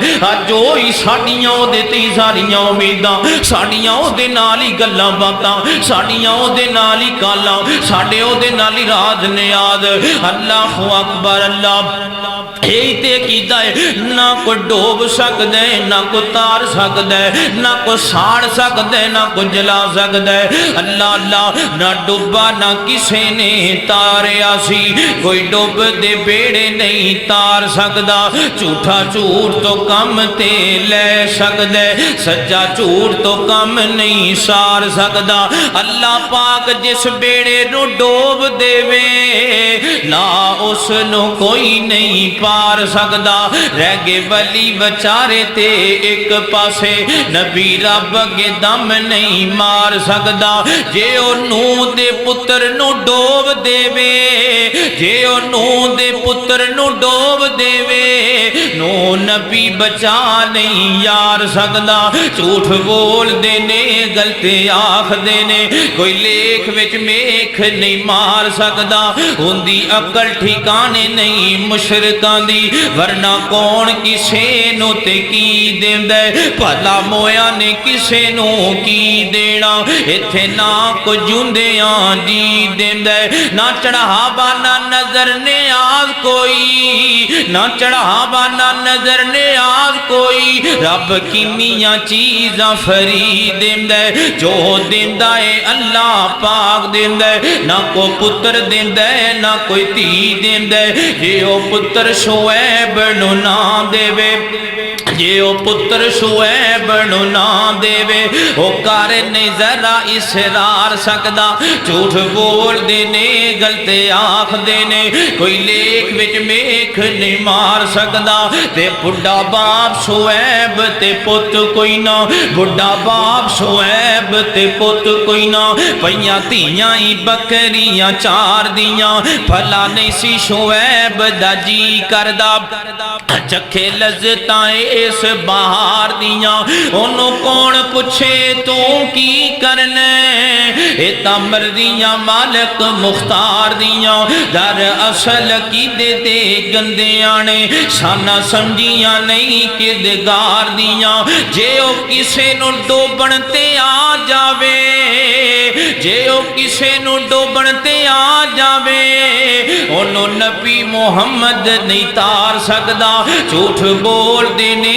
جو ہی ساڈیاں او دے تے ساریاں امیداں، ساڈیاں او دے نال ہی گلاں باتاں، ساڈیاں او دے نال ہی گالاں، ساڈے او دے نال ہی راز نیاز۔ اللہ اکبر، اللہ یہی تے عقیدہ ہے، نہ کوئی ڈوب سکتا ہے، نہ کوئی تار سکتا ہے، نہ کوئی ساڑ سکتا ہے، نہ کوئی جلا سکتا ہے۔ اللہ اللہ، نہ ڈوبا نہ کسے نے تاریا سی، کوئی ڈوب دے بیڑے نہیں تار سکتا، جھوٹا جھوٹ تو کم تے لے سکتا ہے، سچا جھوٹ تو کم نہیں سار سکتا۔ اللہ پاک جس بیڑے نو ڈوب دے وے، لا اس نو کوئی نہیں پار سکدا۔ رہ گئے ولی بچارے تے ایک پاسے، نبی رب کے دم نہیں مار سکدا۔ جے او نو دے پتر نو ڈوب دے وے، جے او نو دے پتر نو ڈوب دے وے، نو نبی بچا نہیں یار سکدا۔ جھوٹ بول دینے، غلطی آکھ دینے، کوئی لیکھ وچ میکھ نہیں مار سکدا۔ ہوندی عقل ٹھکانے نہیں مشرکاں دی، ورنہ کون کسے نو تے کی دیندا ہے، بھلا مویا نے کسے نو کی دینا۔ ایتھے نہ کوئی جوندیاں جی دیندا ہے، نہ چڑھاوا نہ نظر نیاز کوئی، نہ چڑھاوا نہ نظر نیاز کوئی، رب کینیاں چیزاں فری دیندا ہے، جو دیندا ہے اللہ پاک دیندا ہے، نہ کوئی پتر دیندا ہے نہ کوئی دھی دیندا ہے۔ جے او پتر شعیب نو نہ دے وے، جے او پتر شعیب نو نہ دے وے، او کر نہیں ذرا اسرار سکدا۔ جھوٹ بول دینے، غلطی آکھ دینے، کوئی لیکھ وچ میکھ نہیں مار سکدا۔ تے بڑھا باپ شعیب تے پت کوئی نہ، بڑھا باپ شعیب تے پت کوئی نہ، پئیاں تھیاں ہی بکریاں چار دیاں، بھلا نہیں سی شعیب دا جی کردا چکھے لذتاں اس بہار دیاں۔ انہوں کون پوچھے تو کی کرنے، اے تا مرضیاں مالک مختار دیاں، در اصل کی دے دے گندے آنے، سانا سمجھیاں نہیں کردگار دیاں۔ جے او کسے نو ڈوبن تے آ جاوے، جے او کسے نو ڈوبن تے آ جاوے، انہوں نبی محمد نہیں تار سکدا۔ جھوٹ بول دینے،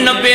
90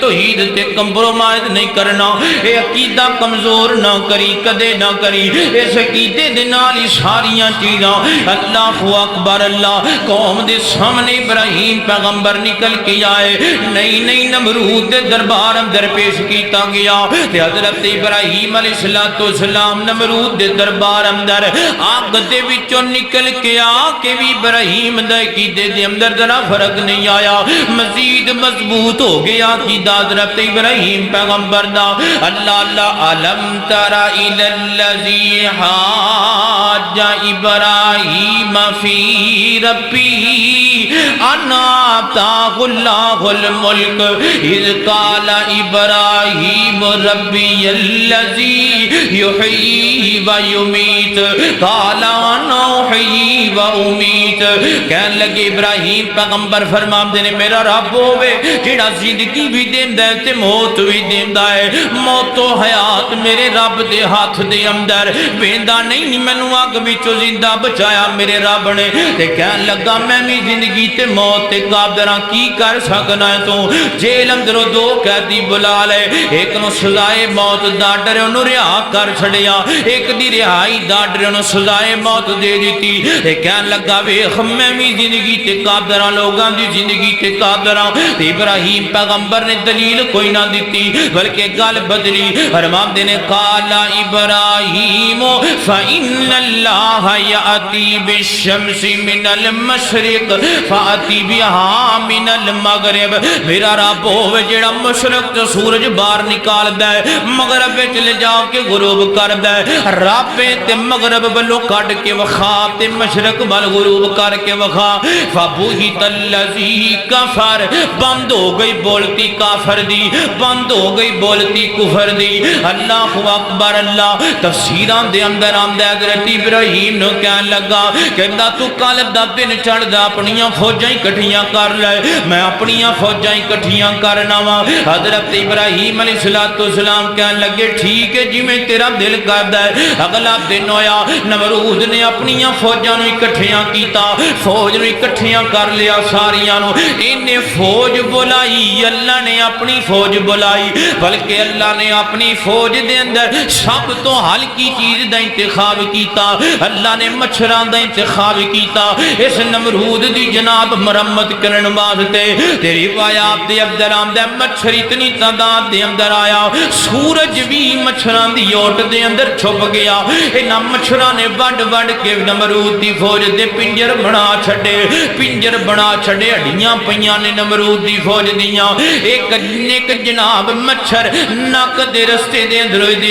توحید تے کمپرومائز نہیں کرنا. اے عقیدہ کمزور نہ کری کدے نہ کری. اس عقیدے دے نال ہی ساریاں چیزاں. اللہ اکبر. اللہ قوم دے سامنے ابراہیم پیغمبر نکل کے آئے. نہیں نمرود دے دربار اندر پیش کیتا گیا. تے حضرت ابراہیم علیہ السلام نمرود دے دربار اندر آگ دے وچوں نکل کے آ کے بھی ابراہیم دے عقیدے دے اندر ذرا فرق نہیں آیا. مزید مضبوط ہو گیا عقیدہ حضرت ابراہیم پیغمبر دا. اللہ علم تر الی الذی حاج ابراہیم فی ربی انا آتاہ اللہ الملک اذ قال ابراہیم ربی الذی یحیی و یمیت قال انا احیی و امیت. کہنے لگے ابراہیم پیغمبر فرماندے نے میرا رب ہوے جڑا زندگی بھی دیندا ہے تے موت بھی دیندا ہے. موت و حیات میرے رب دے ہاتھ دے اندر. ویندا نہیں مینوں اگ وچوں زندہ بچایا میرے رب نے. تے کہن لگا میں بھی زندگی تے موت تے قادر ہاں کی کر سکنا ہے تو. جیل اندروں دو قیدی بلا لے. ایک نو سزائے موت دا ڈر اونوں رہا کر چھڑیا. ایک دی رہائی دا ڈر اونوں سزائے موت دے دتی. تے کہن لگا ویکھ میں بھی زندگی تے قادر ہاں لوگاں دی زندگی تے قادر ہاں. تے ابراہیم پیغمبر نے دلیل کوئی نہ دتی بلکہ گل بدلی. فرماندے نے قال ابراہیم فإن اللہ یأتی بالشمس من المشرق فأتی بها من المغرب. میرا رب ہوے جڑا مشرق تو سورج باہر نکالدا ہے مغرب وچ لے جا کے غروب کردا ہے. رب تے مغرب ولوں کڈ کے وکھا تے مشرق ول غروب کر کے وکھا. فبہت الذی کفر. بند ہو گئی بولتی کافر دی. بند ہو گئی بولتی کفر دی. اللہ اکبر. اللہ تفسیراں دے اندر آندا ہے حضرت ابراہیم نو کہن لگا کہندا تو کل دا دن چڑھدا اپنیاں فوجاں اکٹھیاں کر لے میں اپنیاں فوجاں اکٹھیاں کرنا وا. حضرت ابراہیم علیہ السلام کہن لگے ٹھیک ہے جی میں تیرا دل کردا ہے. اگلا دن ہویا نمرود نے اپنیاں فوجاں نو اکٹھیاں کیتا. فوج نو اکٹھیاں کر لیا ساریاں نو. انہیں فوج بلائی اللہ نے اپنی فوج بلائی بلکہ اللہ نے اپنی فوج دے اندر سب تو ہلکی چیز دا انتخاب کیتا. اللہ نے مچھراں دا انتخاب کیتا اس نمرود دی جناب مرمت کرن واسطے. تے روایات دے اندر آندا ہے مچھر اتنی تعداد دے اندر آیا سورج بھی مچھراں دی اوٹ دے اندر چھپ گیا. انہاں مچھراں نے وڈ وڈ کے نمرود دی فوج دے پنجر بنا چھڈے. پنجر بنا چھڈے. ہڈیاں پیاں نے نمرود دی فوج دیاں. ایک جناب مچھر نک دے رستے دے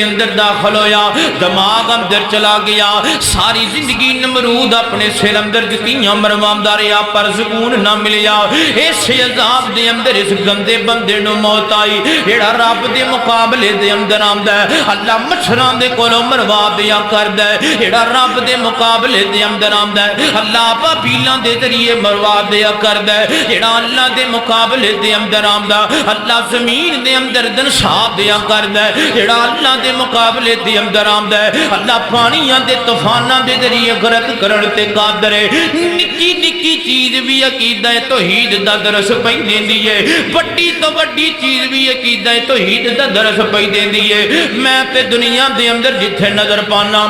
اندر داخل ہویا. دماغ اندر چلا گیا. ساری زندگی نمرود اپنے سر اندر جتیاں مرواندہ رہیا پر سکون نہ ملیا. اس عذاب دے اندر اس گندے بندے نو موت آئی جڑا رب دے مقابلے دے اندر آندا ہے. اللہ مچھراں دے کولوں مروا دیا کردا ہے جڑا رب دے مقابلے دے اندر آندا ہے. اللہ پاپیلاں دے ذریعے مروا دیا کردا ہے جڑا اللہ دے مقابلے دے اندر آندا. اللہ زمین دے اندر دنسا دیا کردا ہے جڑا اللہ دے مقابلے دے اندر آندا ہے. اللہ پانیاں دے طوفاناں دے ذریعے غرق کرن تے قادر ہے. نکی نکی چیز بھی عقیدہ توحید دا درس پئی دیندی ہے. بڑی تو بڑی چیز بھی عقیدہ توحید دا درس پئی دیندی ہے. میں تے دنیا دے اندر جتھے نظر پانا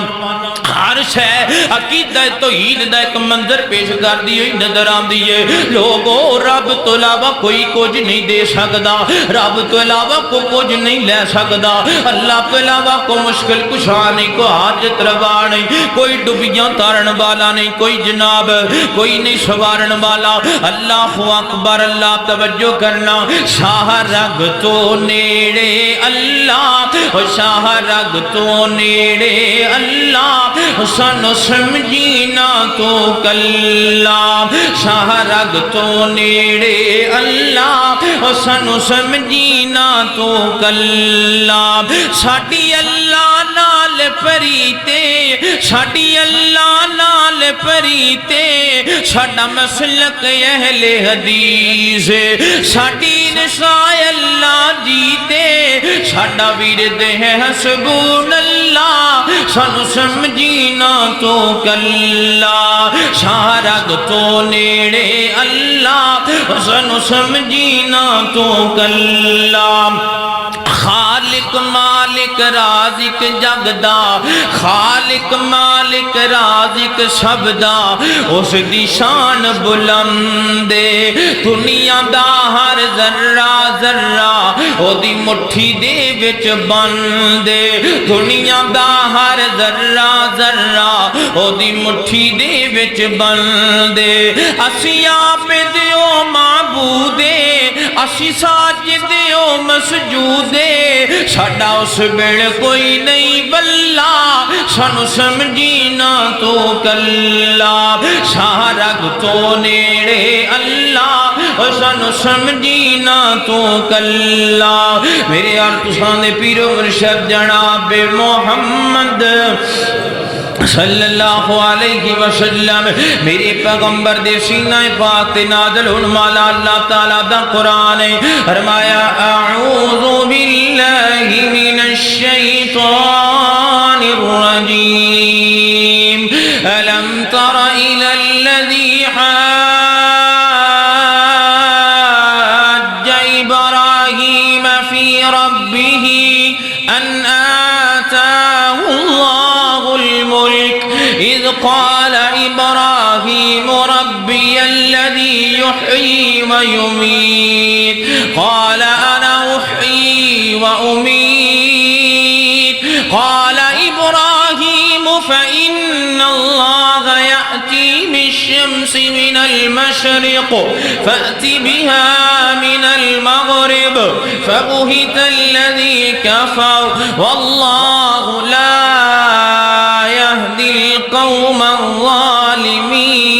ہر شے عقیدہ توحید دا ایک منظر پیش کر دی ہوئی نظر آندی ہے. لوگوں رب تو علاوہ کوئی کچھ نہیں دے سکدا. رب تو علاوہ کو کچھ نہیں لے سکدا. اللہ تو علاوہ کو مشکل کشا نہیں کو حاجت روا نہیں کوئی ڈبیاں تارن والا نہیں کوئی جناب کوئی نہیں سوارن والا. اللہ اکبر. اللہ توجہ کرنا. شاہ رگ تو نیڑے اللہ شاہ رگ تو نیڑے اللہ سانو سمجھینا تو کلا. شاہ رگ تو نیڑے اللہ سانو سمجھینا تو کلا. ساڈی اللہ نال پریتے ساڈی اللہ نال پریتے ساڈا مسلک اہل حدیث ساڈی نسائے اللہ جیتے ساڈا ورد ہے حسبون اللہ سانو سمجھینا تو کلا. شارگ تو نیڑے اللہ سنو سمجھینا تو کلا خالق مالک رازق جگدا خالق مالک رازق سبدا اس دی شان بلندے دنیا دا ہر ذرہ ذرہ او دی مٹھی دے وچ بندے دنیا دا ہر ذرہ ذرہ او دی مٹھی دے وچ بندے اسی آپ دیو معبودے اسی ساجدیو مسجودے ساڈا اس بڑ کوئی نہیں بلا سانو سمجھینا تو کلا شارگ تو نیڑے اللہ سانو سمجھینا تو کلا میرے آرتسان دے پیر و مرشد جناب محمد صلی اللہ علیہ وسلم میرے پیغمبر دے سینہ پاک تے نازل ہون والا اللہ تعالیٰ دا قرآن فرمایا اعوذ باللہ من الشیطان الرجیم الم تر الى الذی حاج ابراہیم فی ربہ ان آتاہ اللہ الملک اذ قال ابراہیم ربی الذی یحیی ویمیت قال انا احیی وامید قال ابراہیم فإن اللہ یأتی بالشمس من المشرق فأت بها من المغرب فبهت الذي كفر والله لا يهدي القوم الظالمين